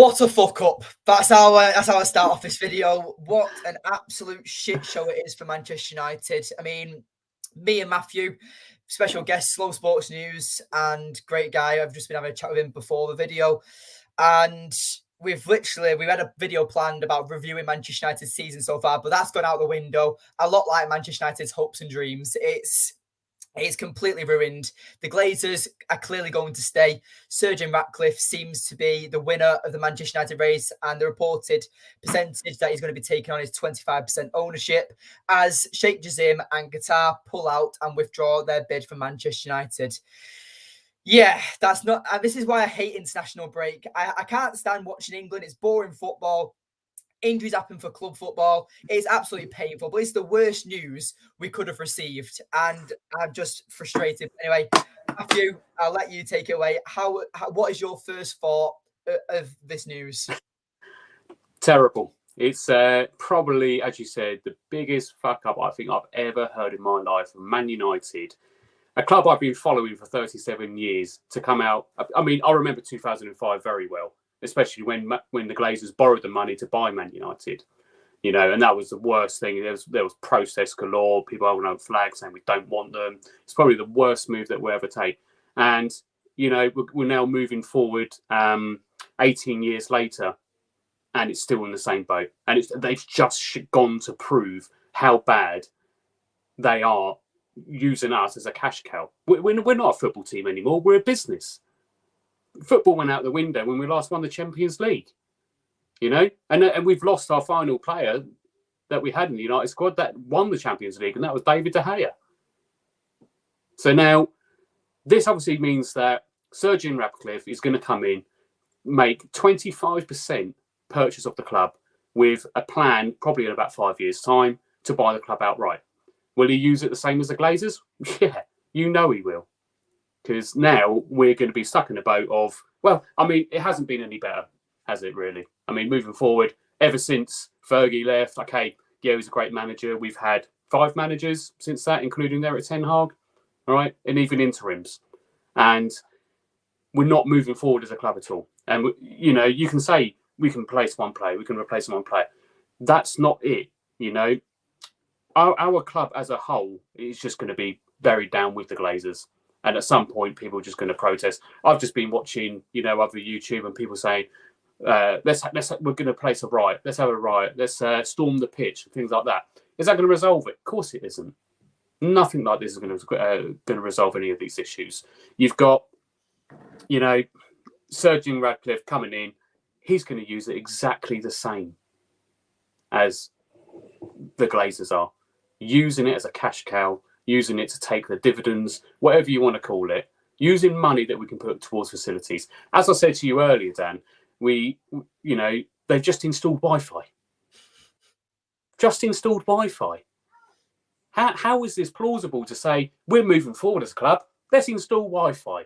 What a fuck up. That's how I start off this video. What an absolute shit show it is for Manchester United. I mean, me and Matthew, special guest, Slow Sports News, and great guy. I've just been having a chat with him before the video. And we've had a video planned about reviewing Manchester United's season so far, but that's gone out the window. A lot like Manchester United's hopes and dreams. It's completely ruined. The Glazers are clearly going to stay. Sir Jim Ratcliffe seems to be the winner of the Manchester United race, and the reported percentage that he's going to be taking on is 25% ownership as Sheikh Jassim and Qatar pull out and withdraw their bid for Manchester United. Yeah, that's not... this is why I hate international break. I can't stand watching England. It's boring football. Injuries happen for club football. It's absolutely painful, but it's the worst news we could have received, and I'm just frustrated. Anyway, Matthew, I'll let you take it away. What is your first thought of this news? Terrible. It's probably, as you said, the biggest fuck up I think I've ever heard in my life from Man United, a club I've been following for 37 years, to come out. I mean, I remember 2005 very well, especially when the Glazers borrowed the money to buy Man United, you know, and that was the worst thing. There was protest galore, people holding up flags saying we don't want them. It's probably the worst move that we'll ever take. And, you know, we're now moving forward 18 years later, and it's still in the same boat. And they've just gone to prove how bad they are using us as a cash cow. We're not a football team anymore. We're a business. Football went out the window when we last won the Champions League, you know, and we've lost our final player that we had in the United squad that won the Champions League, and that was David De Gea. So now this obviously means that Sir Jim Ratcliffe is going to come in, make 25% purchase of the club with a plan, probably in about 5 years' time, to buy the club outright. Will he use it the same as the Glazers? Yeah, you know he will. Because now we're going to be stuck in a boat of, well, I mean, it hasn't been any better, has it really? I mean, moving forward, ever since Fergie left, okay, yeah, he's a great manager. We've had 5 managers since that, including Eric Ten Hag, all right, and even interims. And we're not moving forward as a club at all. And, you know, you can say we can replace one player, we can replace one player. That's not it, you know. Our club as a whole is just going to be buried down with the Glazers. And at some point, people are just going to protest. I've just been watching, you know, other YouTube and people saying, we're going to place a riot. Let's have a riot. Let's storm the pitch, things like that. Is that going to resolve it? Of course it isn't. Nothing like this is going to resolve any of these issues. You've got, you know, Sir Jim Ratcliffe coming in. He's going to use it exactly the same as the Glazers are, using it as a cash cow, using it to take the dividends, whatever you want to call it, using money that we can put towards facilities. As I said to you earlier, Dan, they've just installed Wi-Fi. Just installed Wi-Fi. How is this plausible to say, we're moving forward as a club, let's install Wi-Fi?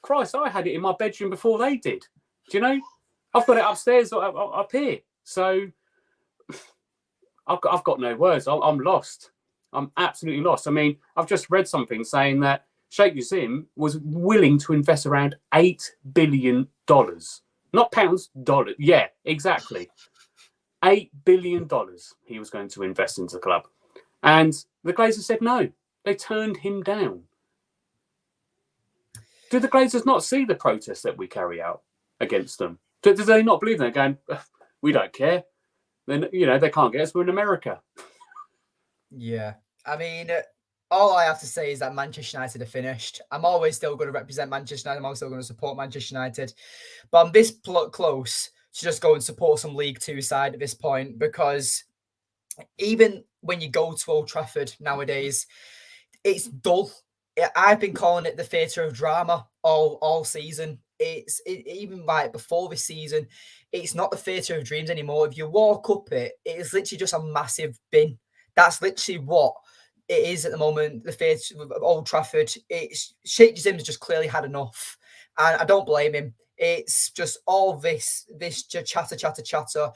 Christ, I had it in my bedroom before they did. Do you know? I've got it upstairs, up here. So I've got no words. I'm lost. I'm absolutely lost. I mean, I've just read something saying that Sheikh Jassim was willing to invest around $8 billion. Not pounds, dollars. Yeah, exactly. $8 billion he was going to invest into the club. And the Glazers said no. They turned him down. Do the Glazers not see the protests that we carry out against them? Do they not believe them? They're going, we don't care. Then, you know, they can't get us. We're in America. Yeah. I mean, all I have to say is that Manchester United are finished. I'm always still going to represent Manchester United. I'm always still going to support Manchester United. But I'm this close to just go and support some League Two side at this point, because even when you go to Old Trafford nowadays, it's dull. I've been calling it the theatre of drama all season. Even like before this season, it's not the theatre of dreams anymore. If you walk up it, it is literally just a massive bin. That's literally what it is at the moment. The theatre of Old Trafford. It's Sheikh Jassim has just clearly had enough, and I don't blame him. It's just all this chatter.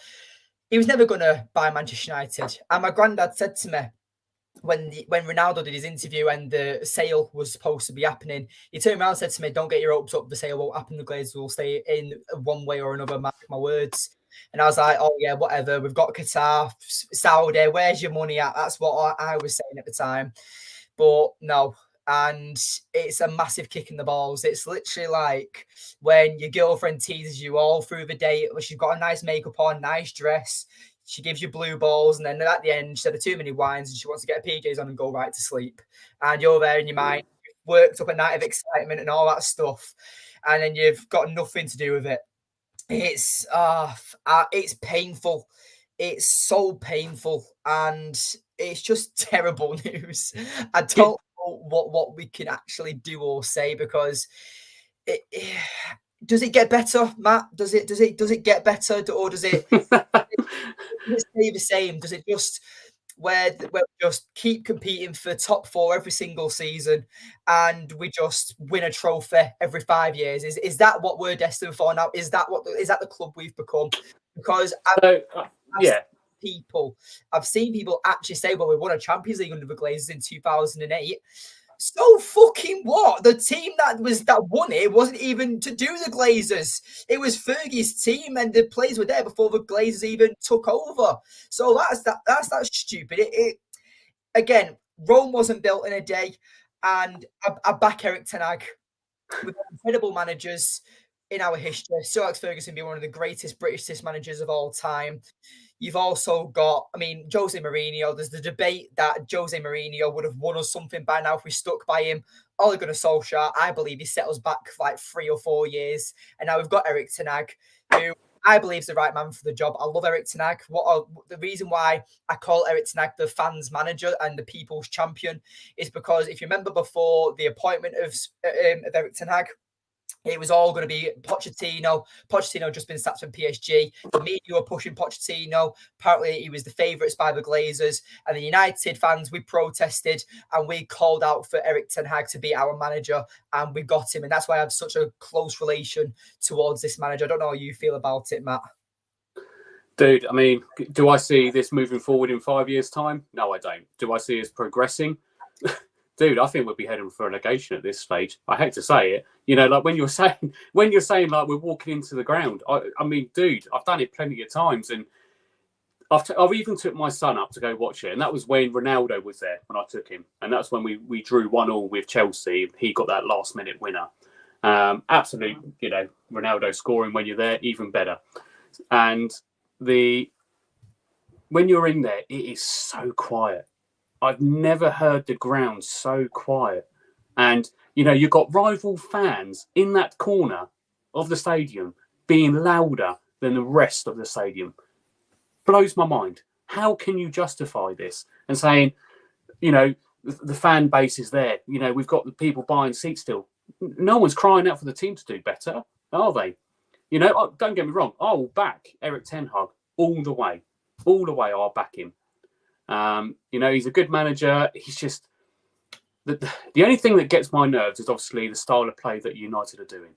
He was never going to buy Manchester United. And my granddad said to me, when Ronaldo did his interview and the sale was supposed to be happening, he turned around and said to me, "Don't get your hopes up. The sale won't happen. The Glazers will stay in one way or another. Mark my words." And I was like, "Oh yeah, whatever. We've got Qatar, Saudi. Where's your money at?" That's what I was saying at the time. But no, and it's a massive kick in the balls. It's literally like when your girlfriend teases you all through the day. She's got a nice makeup on, nice dress. She gives you blue balls, and then at the end, she's had too many wines, and she wants to get her PJs on and go right to sleep. And you're there in your mind, worked up a night of excitement and all that stuff, and then you've got nothing to do with it. It's painful. It's so painful, and it's just terrible news. I don't know what we can actually do or say, because it does it get better, Matt? Does it get better, or does it stay the same? Does it just where we just keep competing for top 4 every single season, and we just win a trophy every 5 years? Is that what we're destined for now? Is that the club we've become? Because I've seen people actually say, "Well, we won a Champions League under the Glazers in 2008." So fucking what? The team that won it wasn't even to do the Glazers. It was Fergie's team, and the players were there before the Glazers even took over. So that's stupid. Again, Rome wasn't built in a day, and I back Eric Ten Hag. We've got incredible managers in our history. Sir Alex Ferguson being one of the greatest British test managers of all time. You've also got, Jose Mourinho. There's the debate that Jose Mourinho would have won us something by now if we stuck by him. Ole Gunnar Solskjaer, I believe he set us back like 3 or 4 years. And now we've got Eric Ten Hag, who I believe is the right man for the job. I love Eric Ten Hag. The reason why I call Eric Ten Hag the fans' manager and the people's champion is because if you remember before the appointment of Eric Ten Hag, it was all going to be Pochettino. Pochettino just been sacked from PSG. The media were pushing Pochettino. Apparently, he was the favourites by the Glazers. And the United fans, we protested and we called out for Eric Ten Hag to be our manager. And we got him. And that's why I have such a close relation towards this manager. I don't know how you feel about it, Matt. Dude, do I see this moving forward in 5 years' time? No, I don't. Do I see us progressing? Dude, I think we'll be heading for relegation at this stage. I hate to say it, like when you're saying like we're walking into the ground. Dude, I've done it plenty of times, and I've even took my son up to go watch it, and that was when Ronaldo was there when I took him, and that's when we drew 1-1 with Chelsea. He got that last minute winner. Absolute, Ronaldo scoring when you're there, even better. And when you're in there, it is so quiet. I've never heard the ground so quiet. And, you've got rival fans in that corner of the stadium being louder than the rest of the stadium. Blows my mind. How can you justify this? And saying, the fan base is there. We've got the people buying seats still. No one's crying out for the team to do better, are they? Don't get me wrong. I will back Eric Ten Hag all the way. All the way, I'll back him. He's a good manager. He's just the only thing that gets my nerves is obviously the style of play that United are doing.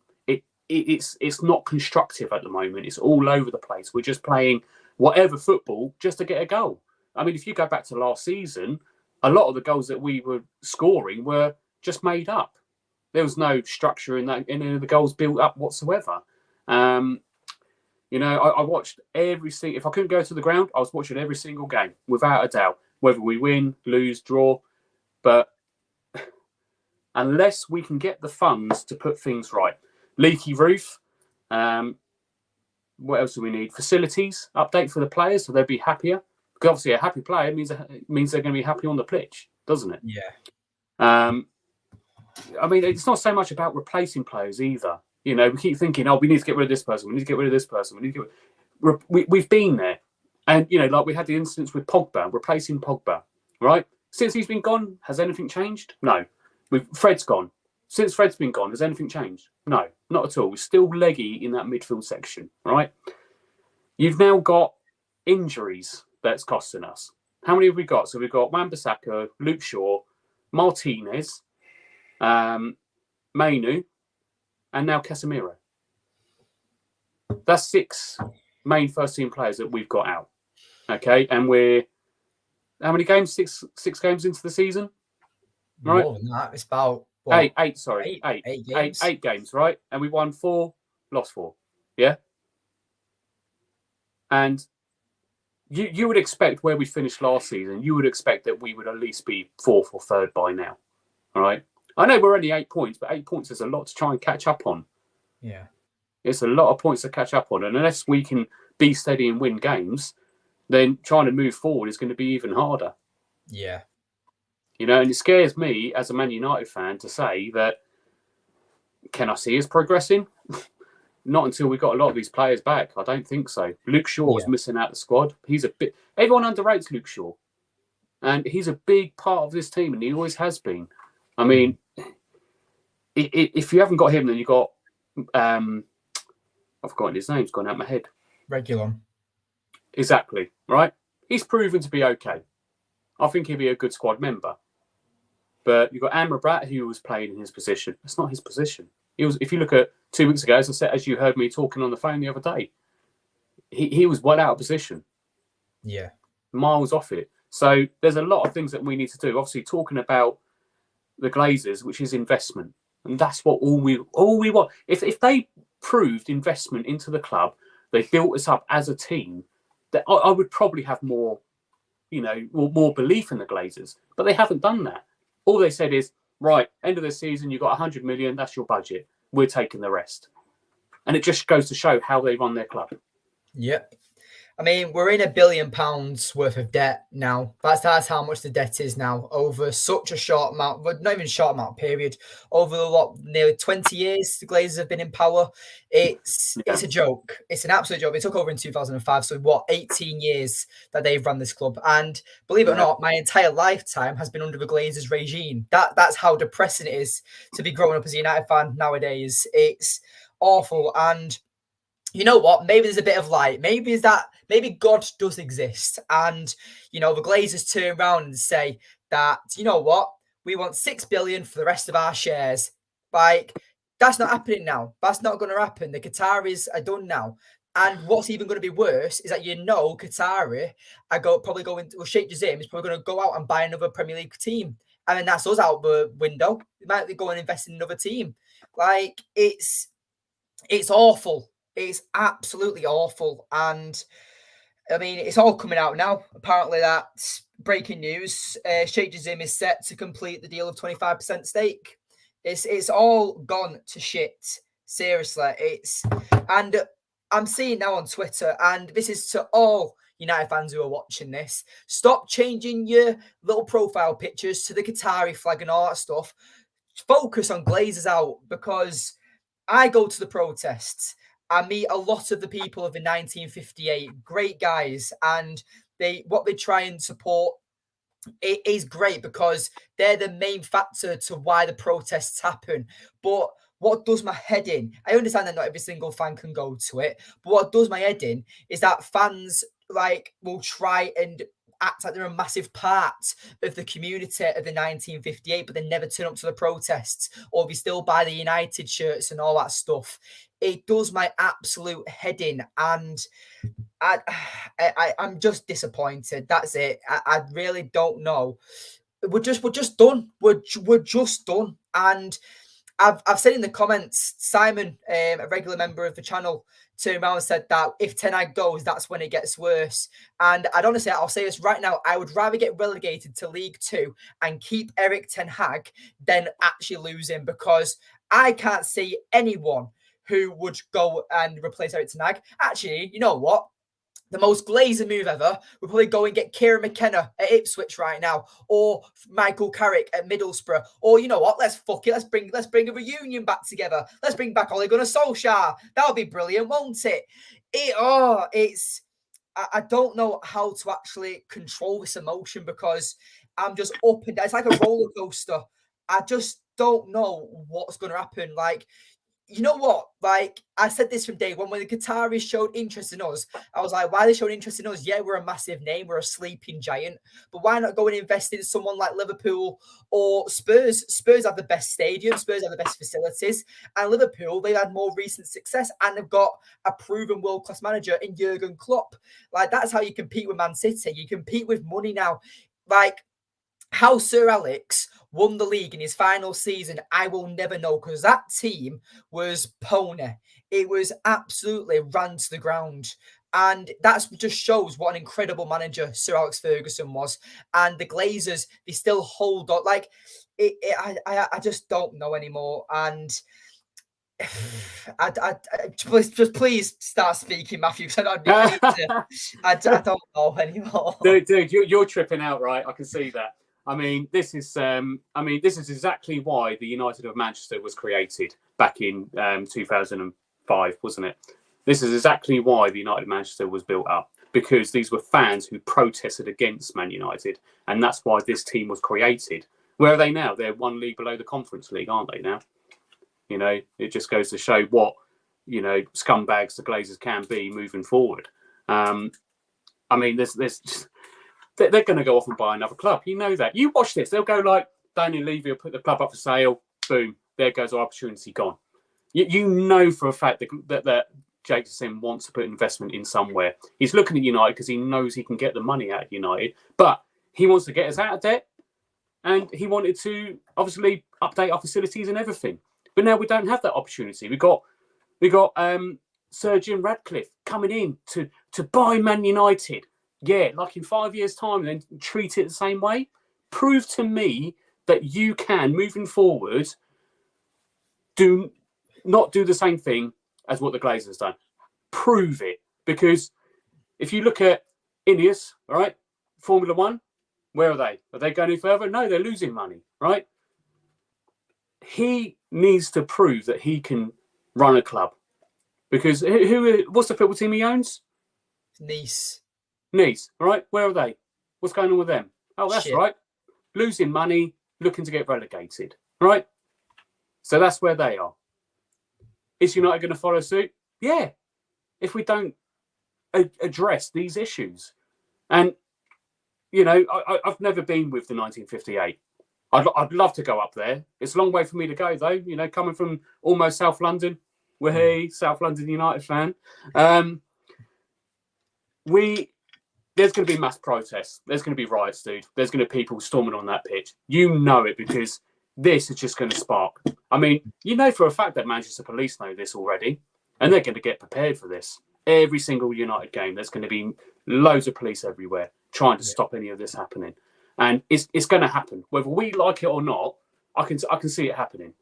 It's not constructive at the moment. It's all over the place. We're just playing whatever football just to get a goal. If you go back to last season, a lot of the goals that we were scoring were just made up. There was no structure in that, any of the goals built up whatsoever. I watched every single. If I couldn't go to the ground, I was watching every single game, without a doubt, whether we win, lose, draw. But unless we can get the funds to put things right, leaky roof. What else do we need? Facilities update for the players so they'll be happier. Because obviously, a happy player means they're going to be happy on the pitch, doesn't it? Yeah. It's not so much about replacing players either. We keep thinking, we need to get rid of this person. We need to get rid of this person. We've been there. And, like we had the instance with Pogba, replacing Pogba, right? Since he's been gone, has anything changed? No. Fred's gone. Since Fred's been gone, has anything changed? No, not at all. We're still leggy in that midfield section, right? You've now got injuries that's costing us. How many have we got? So we've got Wan-Bissaka, Luke Shaw, Martinez, Mainu, and now Casemiro. That's 6 main first team players that we've got out. Okay. And we're how many games? Six games into the season, right? More than that. It's about what, Eight. Sorry, eight games. Eight games, right? And we won 4, lost 4. Yeah. And you would expect where we finished last season, you would expect that we would at least be 4th or 3rd by now. All right. I know we're only 8 points, but 8 points is a lot to try and catch up on. Yeah. It's a lot of points to catch up on. And unless we can be steady and win games, then trying to move forward is going to be even harder. Yeah. You know, and it scares me as a Man United fan to say that, can I see us progressing? Not until we got a lot of these players back. I don't think so. Luke Shaw is missing out the squad. He's a bit. Everyone underrates Luke Shaw, and he's a big part of this team, and he always has been. I mean, if you haven't got him, then you got. I've forgotten his name. It's gone out of my head. Regulon. Exactly right. He's proven to be okay. I think he'll be a good squad member. But you've got Amrabat, who was playing in his position. That's not his position. He was. If you look at 2 weeks ago, as I said, as you heard me talking on the phone the other day, he was well out of position. Yeah, miles off it. So there's a lot of things that we need to do. Obviously, talking about the Glazers, which is investment, and that's what all we want. If they proved investment into the club, they built us up as a team, that I would probably have more, more belief in the Glazers. But they haven't done that. All they said is, right, end of the season, you've got 100 million, that's your budget. We're taking the rest. And it just goes to show how they run their club. Yep. I mean, we're in £1 billion worth of debt now. That's how much the debt is now over such a short amount, but not even short amount period. Over nearly 20 years, the Glazers have been in power. It's a joke. It's an absolute joke. It took over in 2005. So 18 years that they've run this club. And believe it or not, my entire lifetime has been under the Glazers regime. That's how depressing it is to be growing up as a United fan nowadays. It's awful. And you know what? Maybe there's a bit of light. Maybe God does exist. And, the Glazers turn around and say that, you know what? We want 6 billion for the rest of our shares. Like, that's not happening now. That's not going to happen. The Qataris are done now. And what's even going to be worse is that, Qatari Sheikh Jassim is probably going to go out and buy another Premier League team. And then that's us out the window. We might go and invest in another team. Like, it's awful. It's absolutely awful. And I mean, it's all coming out now. Apparently, that's breaking news. Sheikh Jassim is set to complete the deal of 25% stake. It's all gone to shit. Seriously. And I'm seeing now on Twitter, and this is to all United fans who are watching this. Stop changing your little profile pictures to the Qatari flag and all that stuff. Focus on Glazers out, because I go to the protests. I meet a lot of the people of the 1958, great guys, and what they try and support, it is great because they're the main factor to why the protests happen. But what does my head in? I understand that not every single fan can go to it, but what does my head in is that fans will try and act like they're a massive part of the community of the 1958, but they never turn up to the protests, or they still buy the United shirts and all that stuff. It does my absolute head in, and I'm just disappointed. That's it. I really don't know. We're just done. We're just done. And I've said in the comments, Simon, a regular member of the channel, turned around and said that if Ten Hag goes, that's when it gets worse. And I'll say this right now, I would rather get relegated to League 2 and keep Eric Ten Hag than actually lose him, because I can't see anyone who would go and replace Eric Ten Hag. Actually, you know what? The most Glazer move ever would probably go and get Kieran McKenna at Ipswich right now, or Michael Carrick at Middlesbrough, or you know what? Let's bring a reunion back together. Let's bring back Ole Gunnar Solskjaer. That would be brilliant, won't it? I don't know how to actually control this emotion, because I'm just up and down. It's like a roller coaster. I just don't know what's going to happen. You know what? I said this from day one, when the Qataris showed interest in us, I was like, why are they showing interest in us? Yeah, we're a massive name. We're a sleeping giant. But why not go and invest in someone like Liverpool or Spurs? Spurs have the best stadium. Spurs have the best facilities. And Liverpool, they've had more recent success, and they've got a proven world-class manager in Jurgen Klopp. That's how you compete with Man City. You compete with money now. like how Sir Alex won the league in his final season, I will never know, because that team was pony. It was absolutely ran to the ground. And that just shows what an incredible manager Sir Alex Ferguson was. And the Glazers, they still hold on. Like, I just don't know anymore. And please start speaking, Matthew, because I don't know anymore. Dude, you're tripping out, right? I can see that. I mean, this is exactly why the United of Manchester was created back in 2005, wasn't it? This is exactly why the United of Manchester was built up, because these were fans who protested against Man United, and that's why this team was created. Where are they now? They're one league below the Conference League, aren't they now? You know, it just goes to show what, you know, scumbags the Glazers can be moving forward. I mean, they're going to go off and buy another club. You know that. You watch this. They'll go like, Daniel Levy will put the club up for sale. Boom. There goes our opportunity gone. You know for a fact that Sheikh Jassim wants to put investment in somewhere. He's looking at United because he knows he can get the money out of United. But he wants to get us out of debt. And he wanted to, obviously, update our facilities and everything. But now we don't have that opportunity. We got Sir Jim Ratcliffe coming in to buy Man United. Yeah, like in 5 years' time, and then treat it the same way. Prove to me that you can, moving forward, not do the same thing as what the Glazers done. Prove it. Because if you look at Ineos, right, Formula One, where are they? Are they going any further? No, they're losing money, right? He needs to prove that he can run a club. Because what's the football team he owns? Nice, right? Where are they? What's going on with them? Oh, that's Shit. right. Losing money, looking to get relegated, right? So that's where they are. Is United going to follow suit? Yeah. If we don't address these issues. And, you know, I've never been with the 1958. I'd love to go up there. It's a long way for me to go, though. You know, coming from almost South London. We're here, South London United fan. There's going to be mass protests. There's going to be riots, dude. There's going to be people storming on that pitch. You know it, because this is just going to spark. I mean, you know for a fact that Manchester Police know this already, and they're going to get prepared for this. Every single United game, there's going to be loads of police everywhere trying to stop any of this happening. And it's going to happen. Whether we like it or not, I can see it happening.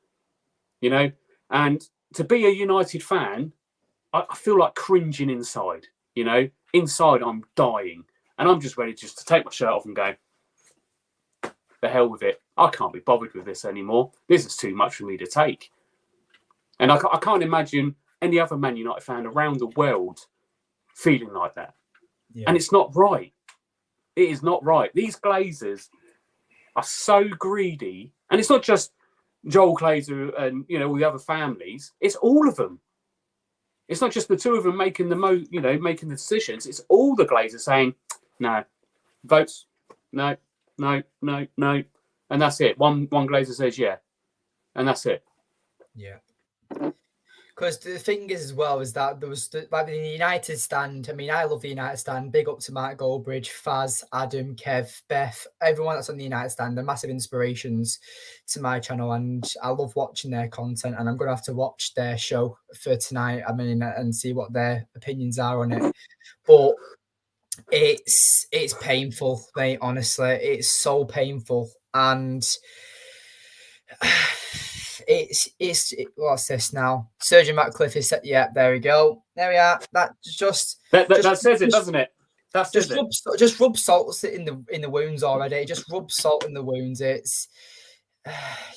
You know? And to be a United fan, I feel like cringing inside. You know? Inside, I'm dying. And I'm just ready just to take my shirt off and go, the hell with it. I can't be bothered with this anymore. This is too much for me to take. And I can't imagine any other Man United fan around the world feeling like that. Yeah. And it's not right. It is not right. These Glazers are so greedy. And it's not just Joel Glazer and, you know, all the other families. It's all of them. It's not just the two of them making making the decisions. It's all the Glazers saying, no, votes, no. And that's it. One Glazer says yeah. And that's it. Yeah. Because the thing is, as well, is that there was the United stand. I mean, I love the United stand. Big up to Mark Goldbridge, Faz, Adam, Kev, Beth, everyone that's on the United stand. They're massive inspirations to my channel, and I love watching their content. And I'm going to have to watch their show for tonight. I mean, and see what their opinions are on it. But it's painful, mate. Honestly, it's so painful, and what's this now? Sir Jim Ratcliffe is set. Yeah, there we go. There we are. That says it, doesn't it? Just rub salt in the wounds already. Just rub salt in the wounds. It's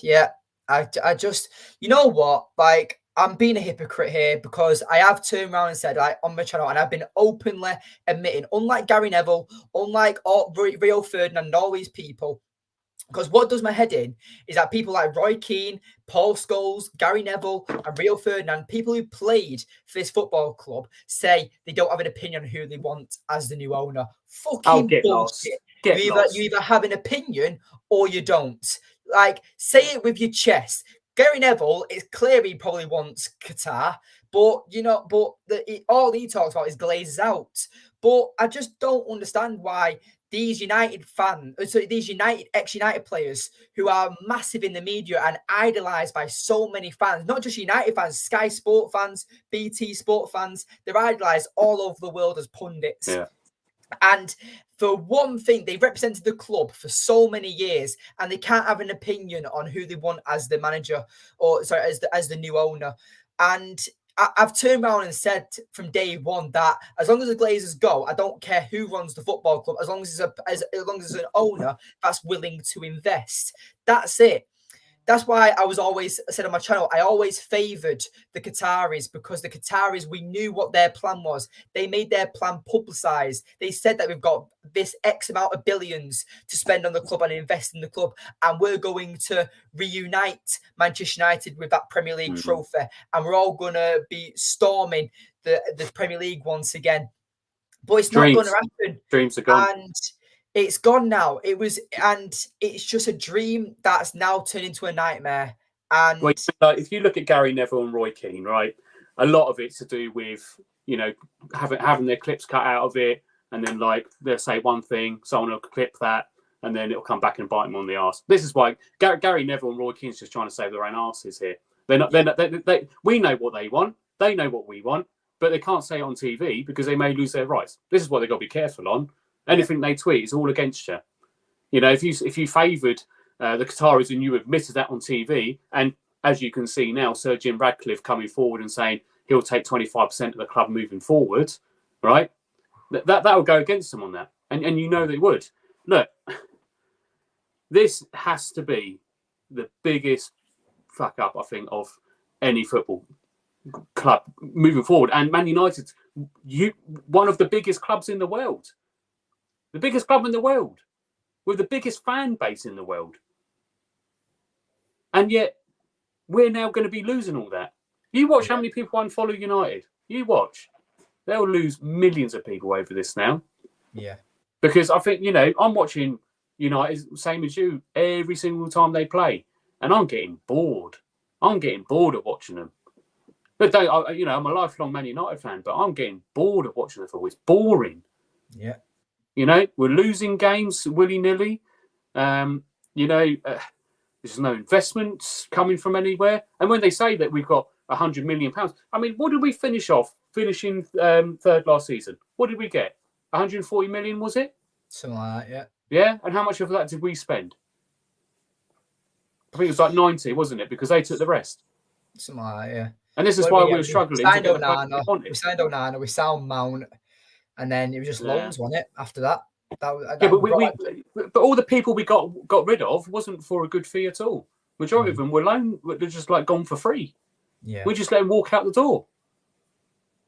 yeah. I just, you know what? Like, I'm being a hypocrite here, because I have turned around and said, like, on my channel, and I've been openly admitting, unlike Gary Neville, unlike Rio Ferdinand and all these people. Because what does my head in is that people like Roy Keane, Paul Scholes, Gary Neville, and Rio Ferdinand, people who played for this football club, say they don't have an opinion on who they want as the new owner. Fucking bullshit. You either have an opinion or you don't. Like, say it with your chest. Gary Neville, it's clear he probably wants Qatar, but all he talks about is Glazers out. But I just don't understand why these United fans, so these ex-United players who are massive in the media and idolised by so many fans, not just United fans, Sky Sport fans, BT Sport fans, they're idolised all over the world as pundits. Yeah. And for one thing, they've represented the club for so many years, and they can't have an opinion on who they want as the manager, or sorry, as the new owner. And I've turned around and said from day one that as long as the Glazers go, I don't care who runs the football club, as long as there's an owner that's willing to invest. That's it. That's why I said on my channel, I always favoured the Qataris, because the Qataris, we knew what their plan was. They made their plan publicised. They said that we've got this X amount of billions to spend on the club and invest in the club, and we're going to reunite Manchester United with that Premier League trophy, and we're all going to be storming the Premier League once again. But it's not going to happen. Dreams are gone. And it's gone now. It's just a dream that's now turned into a nightmare. And if you look at Gary Neville and Roy Keane, right, a lot of it's to do with, you know, having their clips cut out of it, and then like they'll say one thing, someone will clip that, and then it'll come back and bite them on the arse. This is why Gary Neville and Roy Keane's just trying to save their own arses here. They're not. We know what they want. They know what we want, but they can't say it on TV because they may lose their rights. This is what they've got to be careful on. Anything they tweet is all against you. You know, if you favoured the Qataris and you admitted that on TV, and as you can see now, Sir Jim Ratcliffe coming forward and saying he'll take 25% of the club moving forward, right? That will go against them on that, and you know they would. Look, this has to be the biggest fuck up, I think, of any football club moving forward. And Man United, one of the biggest clubs in the world. The biggest club in the world, with the biggest fan base in the world. And yet, we're now going to be losing all that. You watch how many people unfollow United. You watch. They'll lose millions of people over this now. Yeah. Because I think, you know, I'm watching United, same as you, every single time they play. And I'm getting bored. I'm getting bored of watching them. But I'm a lifelong Man United fan, but I'm getting bored of watching them. It's boring. Yeah. You know, we're losing games willy-nilly. There's no investments coming from anywhere. And when they say that we've got £100 million, I mean, what did we finishing third last season? What did we get? 140 million, was it? Something like that, yeah. Yeah, and how much of that did we spend? I think it was like 90, wasn't it? Because they took the rest. Something like that, yeah. And this is why we were struggling. We signed Onana, we signed Mount, and then it was just loans, wasn't it? After that, but all the people we got rid of wasn't for a good fee at all. Majority of them were loan, they're just like gone for free. Yeah, we just let them walk out the door.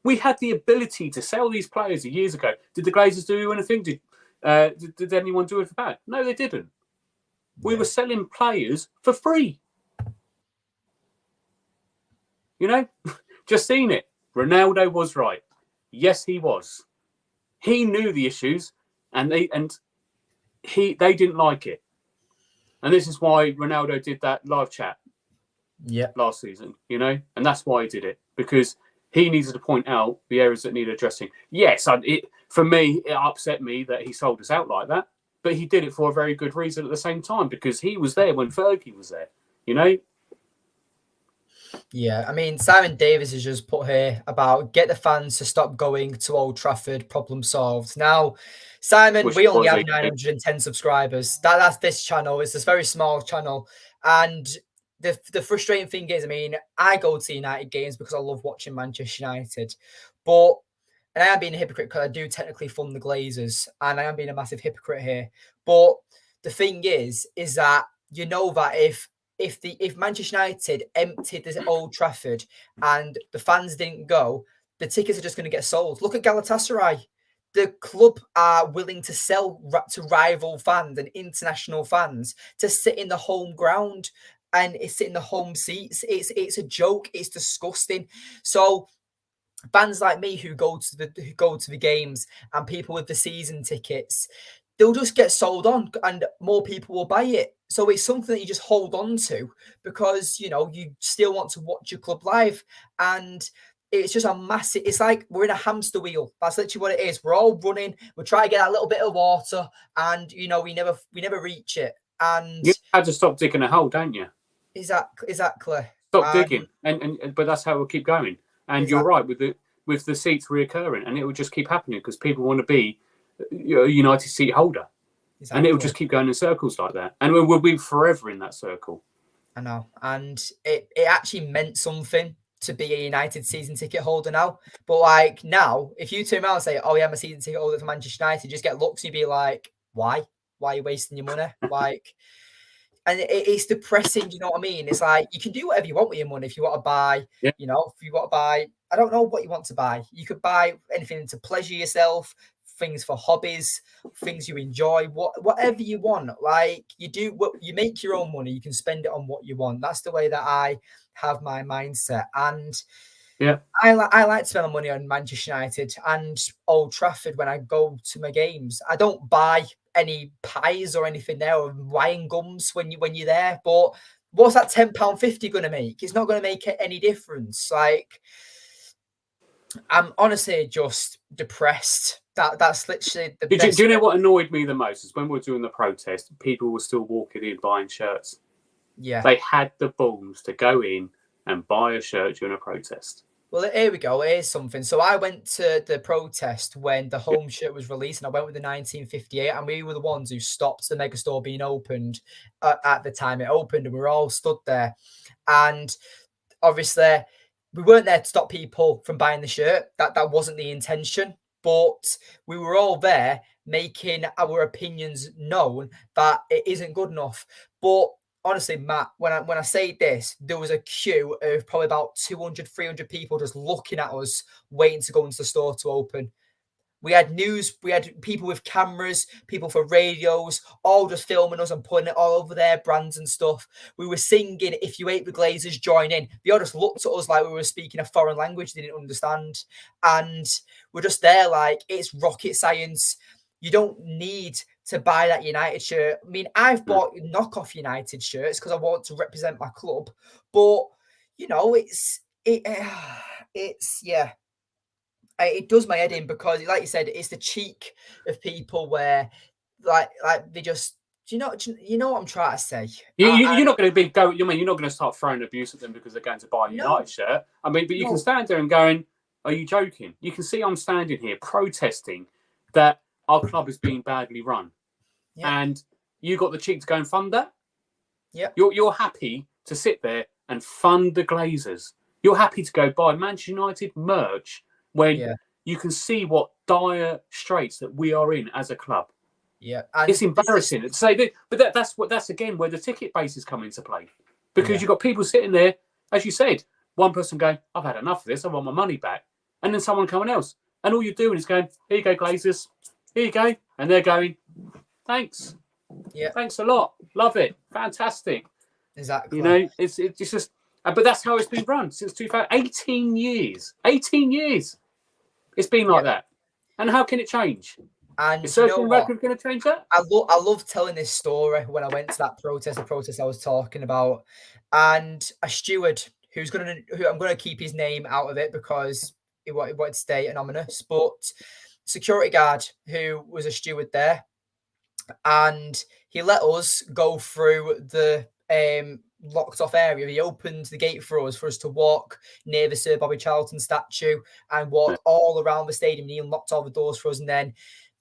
We had the ability to sell these players years ago. Did the Glazers do anything? Did anyone do it for bad? No, they didn't. We were selling players for free. You know, just seen it. Ronaldo was right. Yes, he was. He knew the issues, and they didn't like it. And this is why Ronaldo did that live chat last season, you know? And that's why he did it, because he needed to point out the areas that need addressing. Yes, for me, it upset me that he sold us out like that, but he did it for a very good reason at the same time, because he was there when Fergie was there, you know? Yeah, I mean, Simon Davis has just put here about get the fans to stop going to Old Trafford, problem solved. Now, Simon, we only have 910 subscribers. That's this channel. It's this very small channel. And the frustrating thing is, I mean, I go to United games because I love watching Manchester United. And I am being a hypocrite because I do technically fund the Glazers, and I am being a massive hypocrite here. But the thing is that you know that if Manchester United emptied this Old Trafford and the fans didn't go, the tickets are just going to get sold. Look at Galatasaray. The club are willing to sell to rival fans and international fans to sit in the home ground and sit in the home seats. It's a joke. It's disgusting. So fans like me who go to the games and people with the season tickets, they'll just get sold on and more people will buy it. So it's something that you just hold on to because, you know, you still want to watch your club live. And it's just a massive. It's like we're in a hamster wheel. That's literally what it is. We're all running. We're trying to get that little bit of water, and we never reach it. And You have to stop digging a hole, don't you? exactly. Stop digging, and but that's how we'll keep going. And you're right with the seats reoccurring, and it will just keep happening because people want to be a United seat holder, and it will just keep going in circles like that, and we'll be forever in that circle. I know, and it actually meant something to be a United season ticket holder now. But like now, if you turn around and say, "Oh yeah, I'm a season ticket holder for Manchester United," you just get looks, and you'd be like, "Why? Why are you wasting your money?" Like. And it's depressing, you know what I mean? It's like you can do whatever you want with your money. If you want to buy, if you want to buy, I don't know what you want to buy. You could buy anything to pleasure yourself, things for hobbies, things you enjoy, whatever you want. Like you make your own money. You can spend it on what you want. That's the way that I have my mindset. And I like to spend my money on Manchester United and Old Trafford when I go to my games. I don't buy any pies or anything there or wine gums when you're there. But what's that £10.50 going to make? It's not going to make any difference. Like I'm honestly just depressed. That's literally the best. Do you know what annoyed me the most is when we were doing the protest, people were still walking in buying shirts. Yeah, they had the balls to go in and buy a shirt during a protest. Well, here we go. Here's something. So I went to the protest when the home shirt was released, and I went with the 1958, and we were the ones who stopped the mega store being opened at the time it opened, and we were all stood there. And obviously, we weren't there to stop people from buying the shirt. That wasn't the intention. But we were all there making our opinions known that it isn't good enough. But honestly, Matt, when I say this, there was a queue of probably about 200, 300 people just looking at us, waiting to go into the store to open. We had people with cameras, people for radios, all just filming us and putting it all over their brands and stuff. We were singing, "If you hate the Glazers, join in." They all just looked at us like we were speaking a foreign language they didn't understand. And we're just there like, it's rocket science. You don't need to buy that United shirt. I mean, I've bought knockoff United shirts because I want to represent my club. But, it does my head in because, like you said, it's the cheek of people where, like they just, you know what I'm trying to say. You're not going to you're not going to start throwing abuse at them because they're going to buy a United shirt. I mean, but you can stand there and going, "Are you joking?" You can see I'm standing here protesting that our club is being badly run, and you got the cheek to go and fund that. Yeah, you're happy to sit there and fund the Glazers. You're happy to go buy Manchester United merch when you can see what dire straits that we are in as a club. Yeah, and it's embarrassing to say that, but that's again where the ticket bases come into play, because you've got people sitting there, as you said, one person going, "I've had enough of this, I want my money back," and then someone coming else, and all you're doing is going, "Here you go, Glazers, here you go," and they're going, "Thanks, thanks a lot, love it, fantastic." Exactly. It's just, but that's how it's been run since 2018 years. 18 years. It's been like that. And how can it change? And is Sir Jim Ratcliffe going to change that? I love telling this story when I went to that protest, the protest I was talking about, and a steward who I'm going to keep his name out of it because he wanted to stay anonymous, but security guard who was a steward there, and he let us go through the locked off area. He opened the gate for us to walk near the Sir Bobby Charlton statue and walk all around the stadium. He unlocked all the doors for us, and then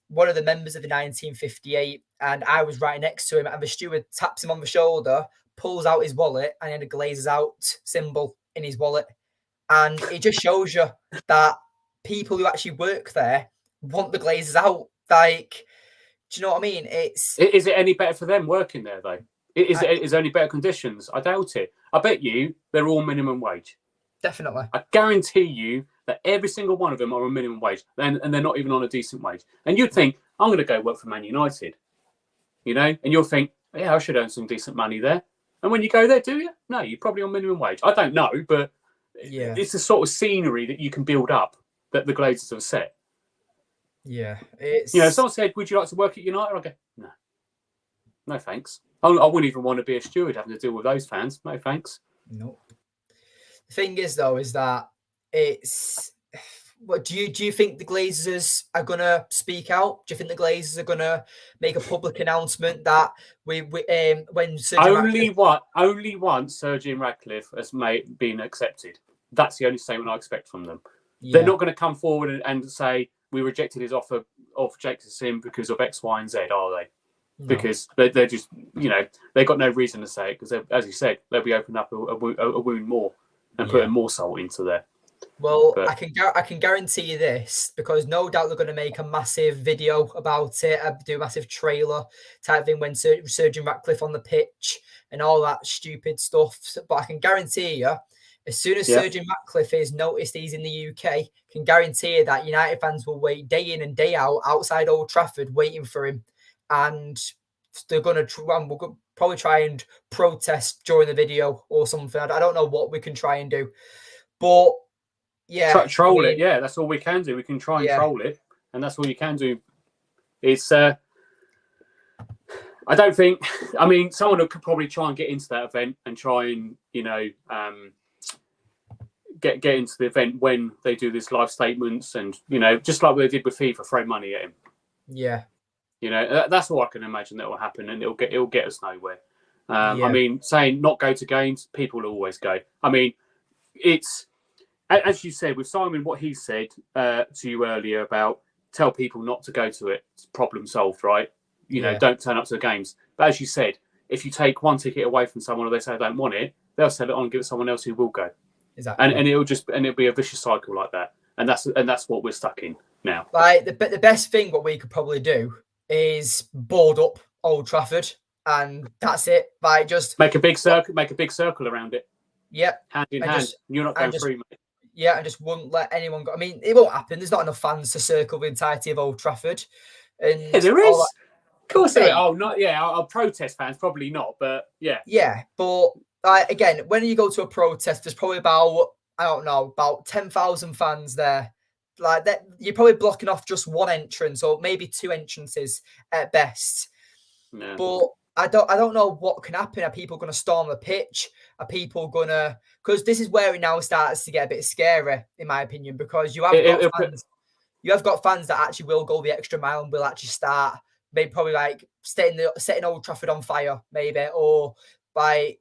one of the members of the 1958, and I was right next to him, and the steward taps him on the shoulder, pulls out his wallet, and then a Glazers out symbol in his wallet. And it just shows you that people who actually work there want the Glazers out. Like, do you know what I mean? Is it any better for them working there, though? Is there any better conditions? I doubt it. I bet you they're all minimum wage. Definitely. I guarantee you that every single one of them are on minimum wage, and they're not even on a decent wage. And you'd think, "I'm going to go work for Man United," and you'll think, "Yeah, I should earn some decent money there." And when you go there, do you? No, you're probably on minimum wage. I don't know, but it's the sort of scenery that you can build up that the Glazers have set. Yeah, if someone said, "Would you like to work at United?" I'd go, no thanks. I wouldn't even want to be a steward having to deal with those fans. No thanks. Nope. The thing is, though, is that it's. What do you think the Glazers are gonna speak out? Do you think the Glazers are gonna make a public announcement that we when Sir Jim only once Sir Jim Ratcliffe has been accepted. That's the only statement I expect from them. Yeah. They're not going to come forward and say we rejected his offer of Sheikh Jassim because of X, Y, and Z, are they? No. Because they're just, they've got no reason to say it because, as you said, they'll be opening up a wound more and putting more salt into there. Well, I can guarantee you this, because no doubt they're going to make a massive video about it, do a massive trailer type thing when Sir Jim Ratcliffe on the pitch and all that stupid stuff. But I can guarantee you, as soon as Sir Jim Ratcliffe is noticed he's in the UK, can guarantee you that United fans will wait day in and day out outside Old Trafford waiting for him, and they're going to probably try and protest during the video or something. I don't know what we can try and do, but. Yeah, troll it. Yeah, that's all we can do. We can try and troll it, and that's all you can do. It's. I don't think. I mean, someone could probably try and get into that event and try and get into the event when they do this live statements, and just like they did with FIFA, throw money at him. Yeah. That's all I can imagine that will happen, and it'll get us nowhere. I mean, saying not go to games, people will always go. I mean, it's. As you said, with Simon, what he said to you earlier about tell people not to go to it, it's problem solved, right? Don't turn up to the games. But as you said, if you take one ticket away from someone or they say they don't want it, they'll sell it on and give it to someone else who will go. Exactly. And it'll be a vicious cycle like that. And that's what we're stuck in now. Like the best thing what we could probably do is board up Old Trafford, and that's it. Like just make a big circle around it. Yep. Hand in hand. You're not going through, mate. Yeah, and just won't let anyone go. I mean, it won't happen. There's not enough fans to circle the entirety of Old Trafford. And there is. Of course there is. Oh, not I'll protest fans, probably not, but yeah. Yeah, but again, when you go to a protest, there's probably about 10,000 fans there. Like that, you're probably blocking off just one entrance or maybe two entrances at best. Yeah. But I don't know what can happen. Are people going to storm the pitch? Are people going to... Because this is where it now starts to get a bit scary, in my opinion, because you have got fans that actually will go the extra mile and will actually start, maybe probably like setting Old Trafford on fire, maybe, or like,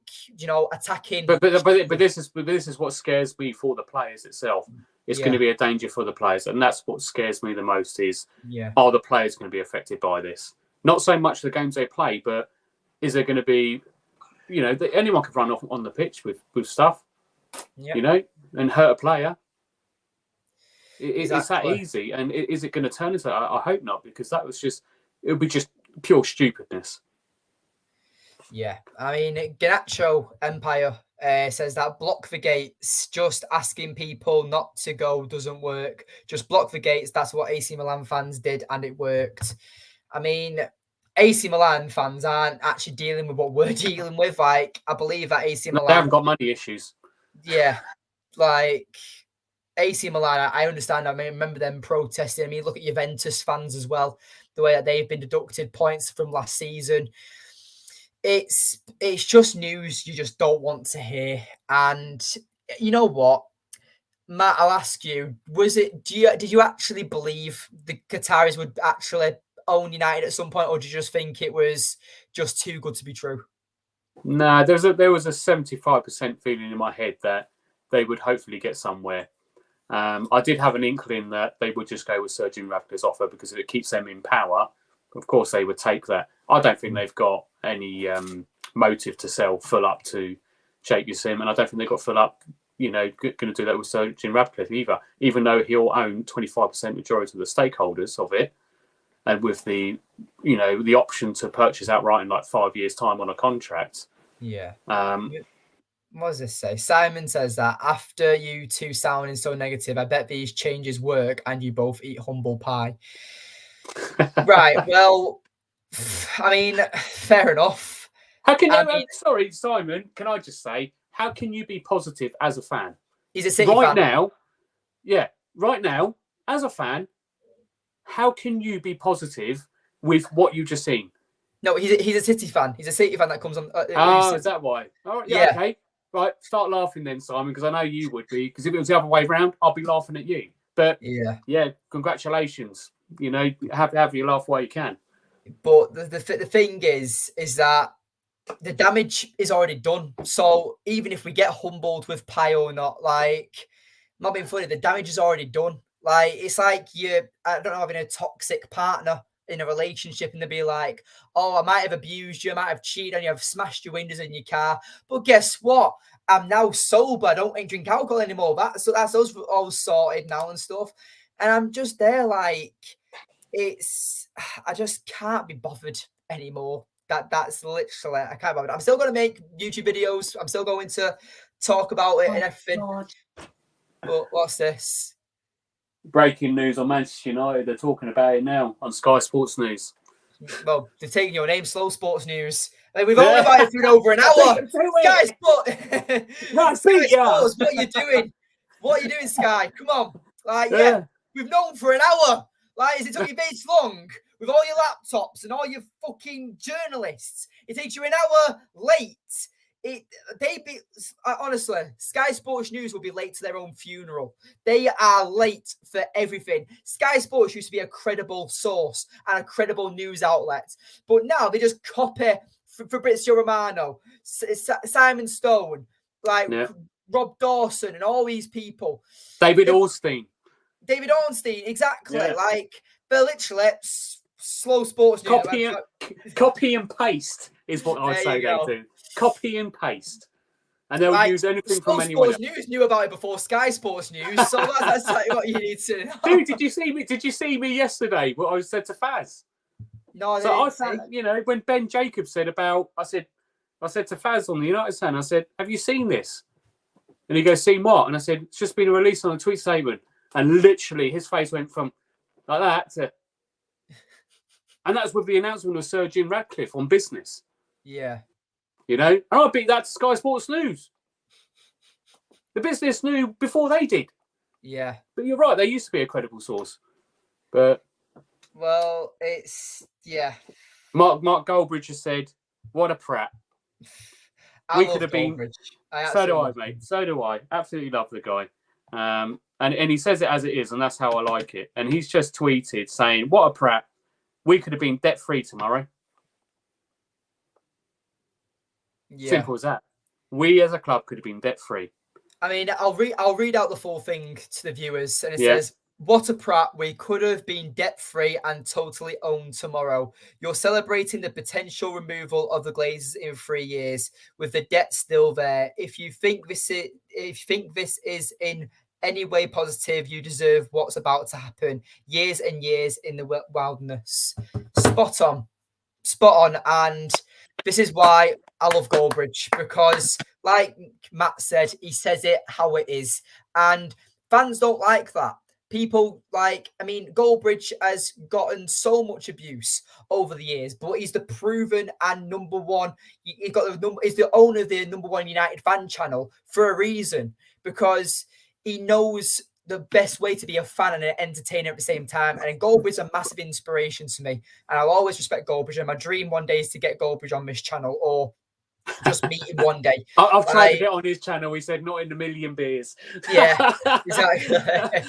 attacking. But this is what scares me for the players itself. It's going to be a danger for the players, and that's what scares me the most is, are the players going to be affected by this? Not so much the games they play, but is there going to be, anyone could run off on the pitch with stuff, and hurt a player. It's that easy. And is it going to turn into that? I hope not, because it would be just pure stupidness. Yeah. I mean, Ganacho Empire says that block the gates, just asking people not to go doesn't work. Just block the gates. That's what AC Milan fans did, and it worked. I mean, AC Milan fans aren't actually dealing with what we're dealing with. Like, I believe that AC Milan... They haven't got money issues. Yeah. Like, AC Milan, I understand. I mean, remember them protesting. I mean, look at Juventus fans as well. The way that they've been deducted points from last season. It's just news you just don't want to hear. And you know what? Matt, I'll ask you, did you actually believe the Qataris would actually own United at some point, or did you just think it was just too good to be true? No, there was a 75% feeling in my head that they would hopefully get somewhere. I did have an inkling that they would just go with Sir Jim Ratcliffe's offer because if it keeps them in power, of course they would take that. I don't think they've got any motive to sell full up to Sheikh Jassim, and I don't think they've got full up, going to do that with Sir Jim Ratcliffe either, even though he'll own 25% majority of the stakeholders of it. And with the option to purchase outright in like 5 years' time on a contract. Yeah. What does this say? Simon says that after you two sounding so negative, I bet these changes work and you both eat humble pie. Right. Well, I mean, fair enough. How can you? Sorry, Simon. Can I just say, how can you be positive as a fan? He's a City fan. Right now, as a fan, how can you be positive with what you've just seen? No, he's a City fan. He's a City fan that comes on. Is that why? Oh, yeah. Okay. Right, start laughing then, Simon, because I know you would be. Because if it was the other way around, I'd be laughing at you. But yeah, congratulations. You know, have your laugh while you can. But the thing is that the damage is already done. So even if we get humbled with pie or not, like, not being funny, the damage is already done. Like, it's like I don't know, having a toxic partner in a relationship and they'll be like, oh, I might have abused you, I might have cheated on you, I've smashed your windows in your car. But guess what? I'm now sober. I don't drink alcohol anymore. That's us all sorted now and stuff. And I'm just there like, I just can't be bothered anymore. That's literally, I can't bother. I'm still going to make YouTube videos. I'm still going to talk about it and everything. God. But what's this? Breaking news on Manchester United. They're talking about it now on Sky Sports News. Well, they're taking your name, Slow Sports News. Like, we've only got it for over an hour. Sky Sports, what are you doing? What are you doing, Sky? Come on. Like, yeah, we've known for an hour. Like, is it took you this long with all your laptops and all your fucking journalists? It takes you an hour late. Honestly, Sky Sports News will be late to their own funeral. They are late for everything. Sky Sports used to be a credible source and a credible news outlet, but now they just copy Fabrizio Romano, Simon Stone, like Rob Dawson, and all these people. David Ornstein, exactly. Yeah. Like, but literally, Slow Sports News. Copy and paste is what I say they do. Copy and paste, and they'll use anything from anyone else. Sports News knew about it before Sky Sports News, so that's like what you need to know. Dude, did you see me yesterday? What I said to Faz? No, I found, when Ben Jacobs said about, I said to Faz on the United stand, I said, "Have you seen this?" And he goes, "Seen what?" And I said, "It's just been released on a tweet statement." And literally, his face went from like that to, and that's with the announcement of Sir Jim Ratcliffe on Business. Yeah. And I beat that to Sky Sports News. The Business knew before they did. Yeah. But you're right, they used to be a credible source. But well, it's Mark Goldbridge has said, "What a prat." We could have been. So do I, mate. So do I. Absolutely love the guy. And he says it as it is, and that's how I like it. And he's just tweeted saying, "What a prat. We could have been debt free tomorrow." Yeah. Simple as that. We as a club could have been debt free. I mean, I'll read out the full thing to the viewers, and it says, "What a prat. We could have been debt free and totally owned tomorrow. You're celebrating the potential removal of the Glazers in 3 years with the debt still there. If you think this is in any way positive, you deserve what's about to happen. Years and years in the wilderness." Spot on. And this is why I love Goldbridge, because like Matt said, he says it how it is. And fans don't like that. People Goldbridge has gotten so much abuse over the years, but he's the proven and number one. He's the owner of the number one United fan channel for a reason, because he knows the best way to be a fan and an entertainer at the same time. And Goldbridge is a massive inspiration to me. And I'll always respect Goldbridge. And my dream one day is to get Goldbridge on this channel or just meet him one day. I've tried to get on his channel. He said, "Not in a million beers." Yeah, exactly. I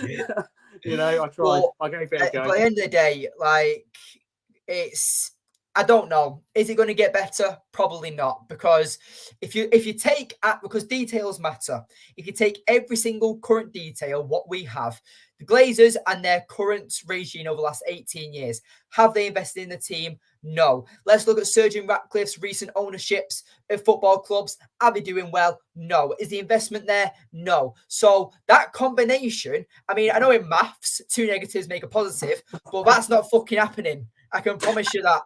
tried. I gave it a go. But at the end of the day, I don't know. Is it going to get better? Probably not, because if you take because details matter. If you take every single current detail, what we have, the Glazers and their current regime over the last 18 years, have they invested in the team? No. Let's look at Sir Jim Ratcliffe's recent ownerships of football clubs. Are they doing well? No. Is the investment there? No. So that combination, I mean, I know in maths, 2 negatives make a positive, but that's not fucking happening. I can promise you that.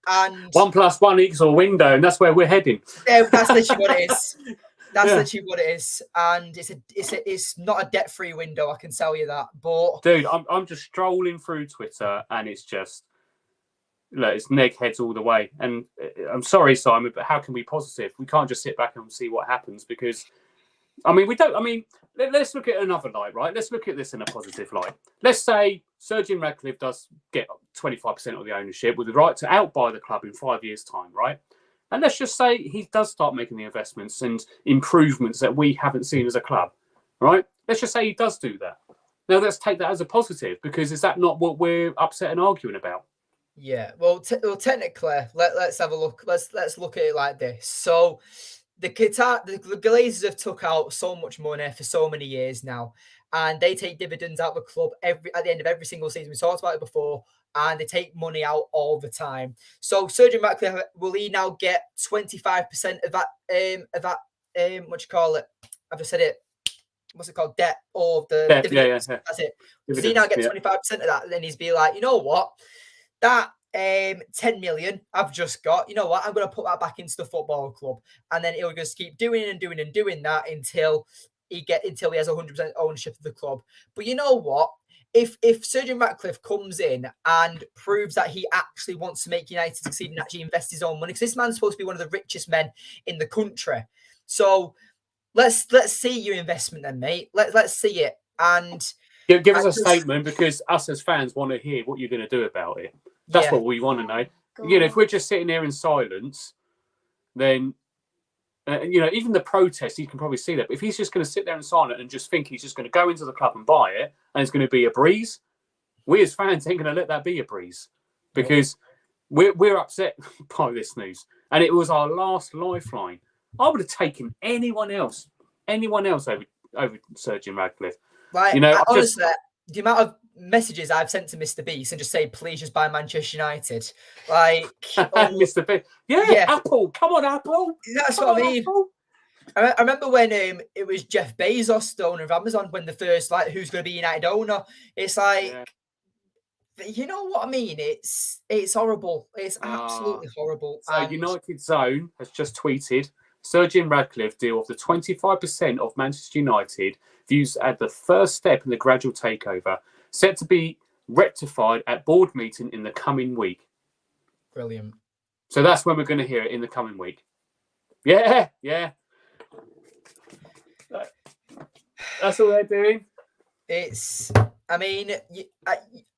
And 1 + 1 = a window, and that's where we're heading. Yeah, that's literally what it is. Literally what it is, and it's not a debt-free window. I can tell you that. But dude, I'm just strolling through Twitter, and it's just it's neck heads all the way. And I'm sorry, Simon, but how can we be positive? We can't just sit back and see what happens, because we don't. Let's look at another light, right? Let's look at this in a positive light. Let's say Sir Jim Ratcliffe does get 25% of the ownership with the right to outbuy the club in 5 years' time, right? And let's just say he does start making the investments and improvements that we haven't seen as a club, right? Let's just say he does do that. Now, let's take that as a positive, because is that not what we're upset and arguing about? Yeah, well, technically, let's have a look. Let's look at it like this. So, the Glazers have took out so much money for so many years now, and they take dividends out of the club at the end of every single season. We talked about it before, and they take money out all the time. So, Sir Jim Ratcliffe, will he now get 25% of that? What you call it? I've just said it. What's it called? Debt or the dividends? Yeah. That's it. Does he now get 25% of that? And then he's be like, you know what? That 10 million I've just got, you know what? I'm going to put that back into the football club, and then he'll just keep doing that until he has 100% ownership of the club. But you know what? If Sir Jim Ratcliffe comes in and proves that he actually wants to make United succeed and actually invest his own money, because this man's supposed to be one of the richest men in the country, so let's see your investment then, mate. Let's see it and give us a statement, because us as fans want to hear what you're going to do about it. That's what we want to know. If we're just sitting there in silence, then, even the protest, you can probably see that. But if he's just going to sit there in silence and just think he's just going to go into the club and buy it, and it's going to be a breeze, we as fans ain't going to let that be a breeze, because we're upset by this news. And it was our last lifeline. I would have taken anyone else over Sir Jim Ratcliffe. Honestly, the amount of messages I've sent to Mr. Beast and just say, please just buy Manchester United. Mr. Beast. Yeah, Apple. Come on, Apple. That's what I mean. I remember when it was Jeff Bezos, the owner of Amazon, when the first, who's going to be United owner. It's you know what I mean? It's horrible. It's absolutely horrible. So United Zone has just tweeted, Sir Jim Ratcliffe deal of the 25% of Manchester United views as the first step in the gradual takeover, set to be rectified at board meeting in the coming week. Brilliant. So that's when we're going to hear it, in the coming week. Yeah. That's all they're doing.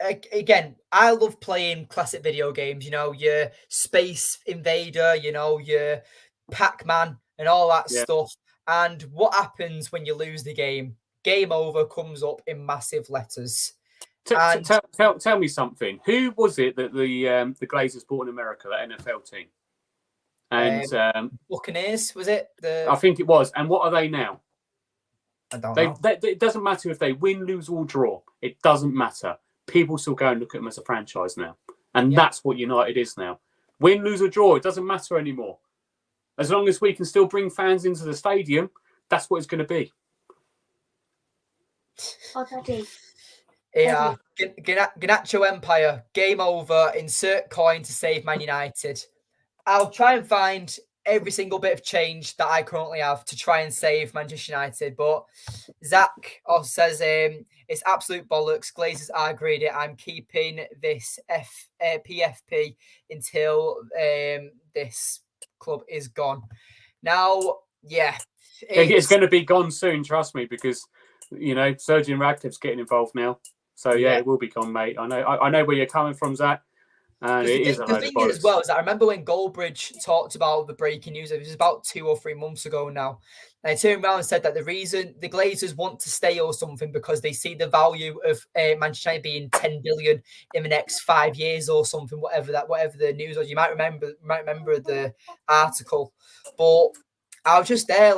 Again, I love playing classic video games, your Space Invader, your Pac-Man and all that stuff. And what happens when you lose the game? Game over comes up in massive letters. Tell me something. Who was it that the Glazers bought in America, that NFL team? And Buccaneers, was it? I think it was. And what are they now? I don't know. It doesn't matter if they win, lose, or draw. It doesn't matter. People still go and look at them as a franchise now. And that's what United is now. Win, lose, or draw, it doesn't matter anymore. As long as we can still bring fans into the stadium, that's what it's going to be. Oh, Daddy. Yeah, Ganacho Empire, game over, insert coin to save Man United. I'll try and find every single bit of change that I currently have to try and save Manchester United. But Zach says it's absolute bollocks. Glazers are greedy. I'm keeping this PFP until this club is gone. Now, it's going to be gone soon, trust me, because Sir Jim Ratcliffe's getting involved now. So it will be gone, mate. I know where you're coming from, Zach. And it is a load of bollocks. As well is I remember when Goldbridge talked about the breaking news. It was about 2 or 3 months ago now. And he turned around and said that the reason the Glazers want to stay or something because they see the value of Manchester United being 10 billion in the next 5 years or something. Whatever the news was, you might remember the article. But I was just there,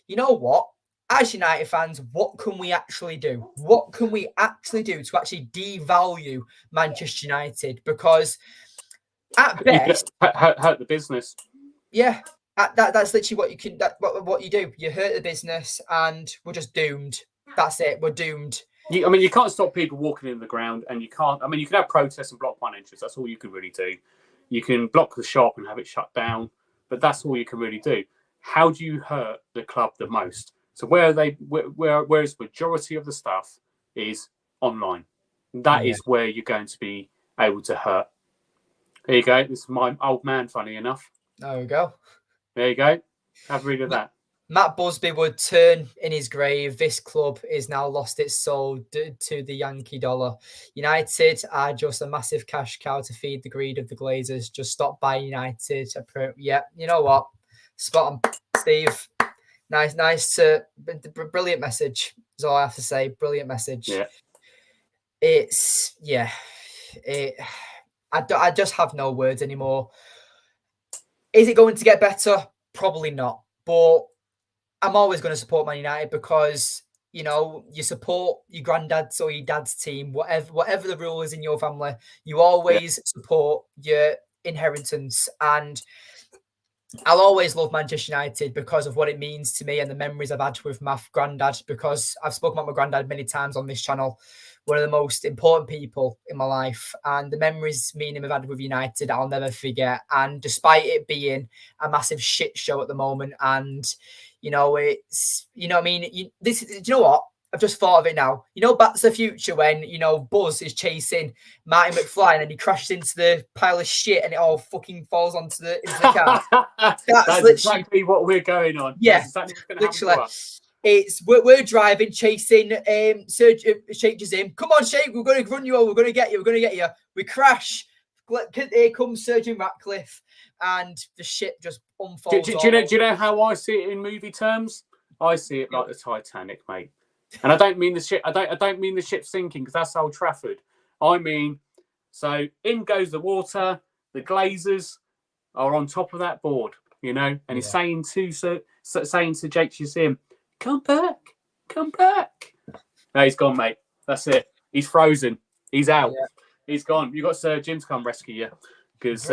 you know what? As United fans, what can we actually do? What can we actually do to actually devalue Manchester United? Because at best, hurt the business. Yeah, that's literally what you can. What you do. You hurt the business, and we're just doomed. That's it. We're doomed. You can't stop people walking in the ground, and you can't. You can have protests and block one entrance. That's all you can really do. You can block the shop and have it shut down, but that's all you can really do. How do you hurt the club the most? So whereas the majority of the stuff is online, that is where you're going to be able to hurt. There you go. This is my old man, funny enough. There we go. There you go. Have a read of that. Matt Busby would turn in his grave. This club is now lost its soul to the Yankee dollar. United are just a massive cash cow to feed the greed of the Glazers. Just stop by United. Yeah, you know what? Spot on, Steve. Nice to brilliant message. Is all I have to say. Brilliant message. Yeah. I just have no words anymore. Is it going to get better? Probably not. But I'm always going to support Man United because, you know, you support your granddad's or your dad's team, whatever the rule is in your family, you always support your inheritance. And I'll always love Manchester United because of what it means to me and the memories I've had with my granddad, because I've spoken about my granddad many times on this channel, one of the most important people in my life, and the memories me and him have had with United I'll never forget. And despite it being a massive shit show at the moment, and you know, it's, you know what I mean? Do you know what? I've just thought of it now. You know, Back to the Future when, you know, Buzz is chasing Marty McFly and then he crashes into the pile of shit and it all fucking falls into the car. That's exactly what we're going on. Yeah, that's exactly what's literally. It's we're driving, chasing Sir Sheikh Jassim. Come on, Sheikh, we're going to run you over. We're going to get you. We're going to get you. We crash. Here comes Sir Jim Ratcliffe, and the ship just unfolds. Do you know how I see it in movie terms? I see it like the Titanic, mate. And I don't mean the ship. I don't mean the ship sinking, because that's Old Trafford. I mean, so in goes the water. The Glazers are on top of that board, you know, and he's saying to Sheikh Jassim, "Come back, come back." No, he's gone, mate. That's it. He's frozen. He's out. Yeah. He's gone. You got Sir Jim to come rescue you, because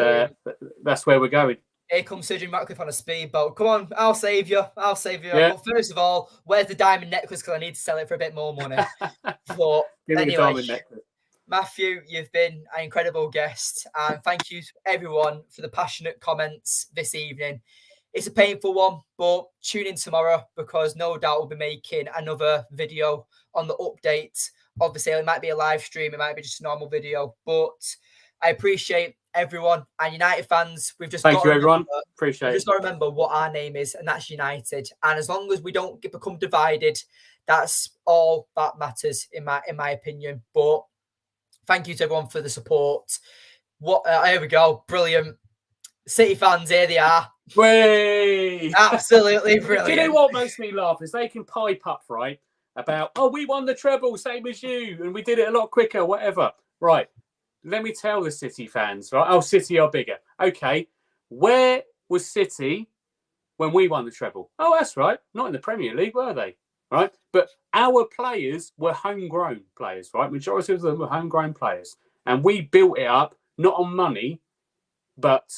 that's where we're going. Here comes Sir Jim Ratcliffe on a speedboat. Come on, I'll save you. I'll save you. Yeah. But first of all, where's the diamond necklace? Because I need to sell it for a bit more money. But anyway, Matthew, you've been an incredible guest. And thank you to everyone for the passionate comments this evening. It's a painful one, but tune in tomorrow, because no doubt we'll be making another video on the update. Obviously, it might be a live stream. It might be just a normal video. But I appreciate everyone, and United fans, we've just thank you, everyone. Appreciate it. We've just got to remember what our name is, and that's United. And as long as we don't become divided, that's all that matters, in my opinion. But thank you to everyone for the support. Here we go, brilliant. City fans, here they are. Way absolutely brilliant. Do you know what makes me laugh is they can pipe up, right, about, oh, we won the treble, same as you, and we did it a lot quicker, whatever. Right. Let me tell the City fans, right? Oh, City are bigger. Okay. Where was City when we won the treble? Oh, that's right. Not in the Premier League, were they? Right? But our players were homegrown players, right? Majority of them were homegrown players. And we built it up, not on money, but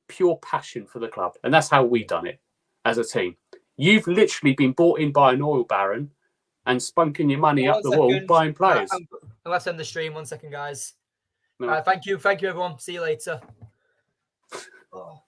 pure passion for the club. And that's how we done it as a team. You've literally been bought in by an oil baron and spunking your money up the wall buying players. Let's end the stream. 1 second, guys. No. Thank you, everyone. See you later. Oh.